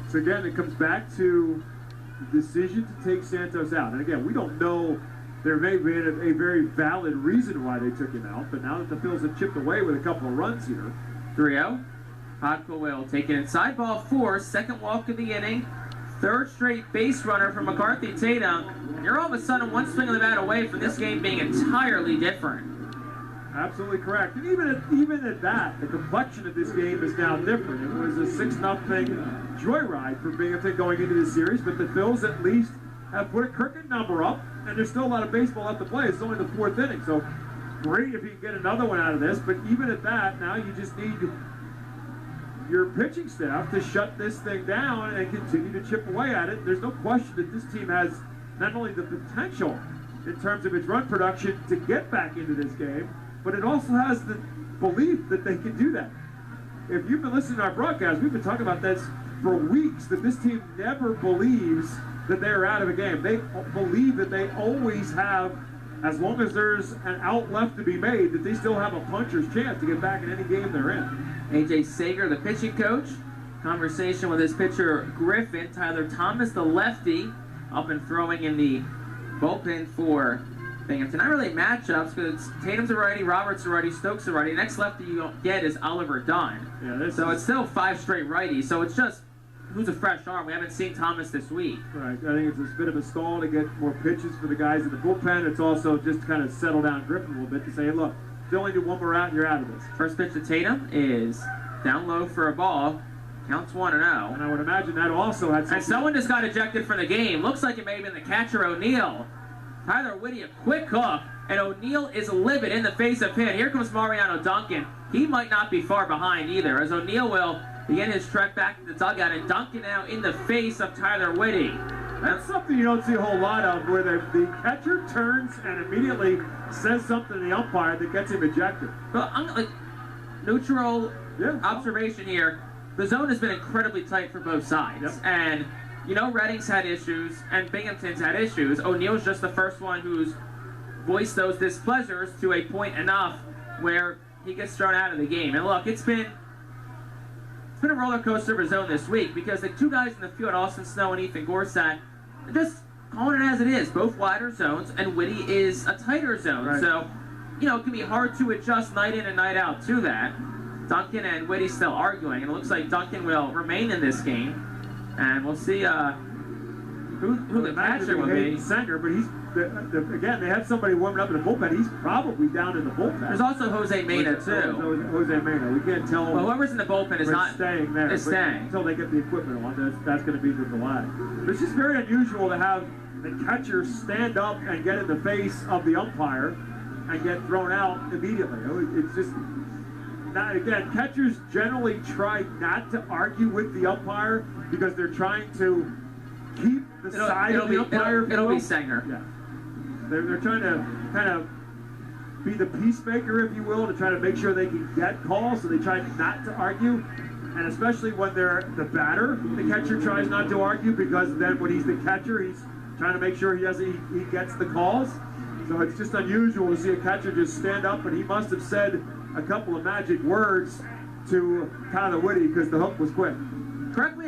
So again, it comes back to the decision to take Santos out. And again, we don't know. There may have been a very valid reason why they took him out, but now that the Phils have chipped away with a couple of runs here. 3-0. Hodka will take it inside, ball 4, second walk of the inning. Third straight base runner for McCarthy Tatum. And you're all of a sudden one swing of the bat away from this game being entirely different. Absolutely correct. And even at that, the complexion of this game is now different. It was a 6-0 joyride for Binghamton going into this series, but the Phils at least have put a cricket number up, and there's still a lot of baseball left to play. It's only the 4th inning, so great if you can get another one out of this. But even at that, now you just need your pitching staff to shut this thing down and continue to chip away at it. There's no question that this team has not only the potential in terms of its run production to get back into this game, but it also has the belief that they can do that. If you've been listening to our broadcast, we've been talking about this for weeks, that this team never believes that they're out of a game. They believe that they always have, as long as there's an out left to be made, that they still have a puncher's chance to get back in any game they're in. A.J. Sager, the pitching coach. Conversation with his pitcher, Griffin. Tyler Thomas, the lefty, up and throwing in the bullpen for Binghamton. Not really matchups, because Tatum's a righty, Roberts a righty, Stokes a righty. Next lefty you get is Oliver Dunn. Yeah, so it's still 5 straight righties. So it's just, who's a fresh arm? We haven't seen Thomas this week. Right. I think it's a bit of a stall to get more pitches for the guys in the bullpen. It's also just kind of settle down Griffin a little bit to say, hey, look, if you only do one more out and you're out of this. First pitch to Tatum is down low for a ball. Counts 1-0. And I would imagine that also had something. And someone just got ejected from the game. Looks like it may have been the catcher, O'Neill. Tyler Whitty, a quick hook, and O'Neill is livid in the face of him. Here comes Mariano Duncan. He might not be far behind either, as O'Neill will begin his trek back to the dugout, and Duncan now in the face of Tyler Whitty. That's something you don't see a whole lot of, where the catcher turns and immediately says something to the umpire that gets him ejected. Well, neutral observation here. The zone has been incredibly tight for both sides. Yep. And, you know, Reading's had issues and Binghamton's had issues. O'Neill's just the first one who's voiced those displeasures to a point enough where he gets thrown out of the game. And look, it's been a roller coaster of a zone this week, because the two guys in the field, Austin Snow and Ethan Gorsat, are just calling it as it is. Both wider zones, and Whitty is a tighter zone. Right. So, you know, it can be hard to adjust night in and night out to that. Duncan and Whitty still arguing, and it looks like Duncan will remain in this game. And we'll see who the catcher will be. Center, but he's again, they have somebody warming up in the bullpen. He's probably down in the bullpen. There's also Jose Mena too. Jose Mena. We can't tell. Well, whoever's in the bullpen is not staying there. Is staying until they get the equipment on. That's going to be the delay. But it's just very unusual to have the catcher stand up and get in the face of the umpire and get thrown out immediately. It's just. Now, again, catchers generally try not to argue with the umpire because they're trying to keep the side of the umpire. It'll be Sanger. Yeah. They're trying to kind of be the peacemaker, if you will, to try to make sure they can get calls, so they try not to argue. And especially when they're the batter, the catcher tries not to argue, because then when he's the catcher, he's trying to make sure he gets the calls. So it's just unusual to see a catcher just stand up, and he must have said a couple of magic words to Tyler Whitty because the hook was quick. Correct me if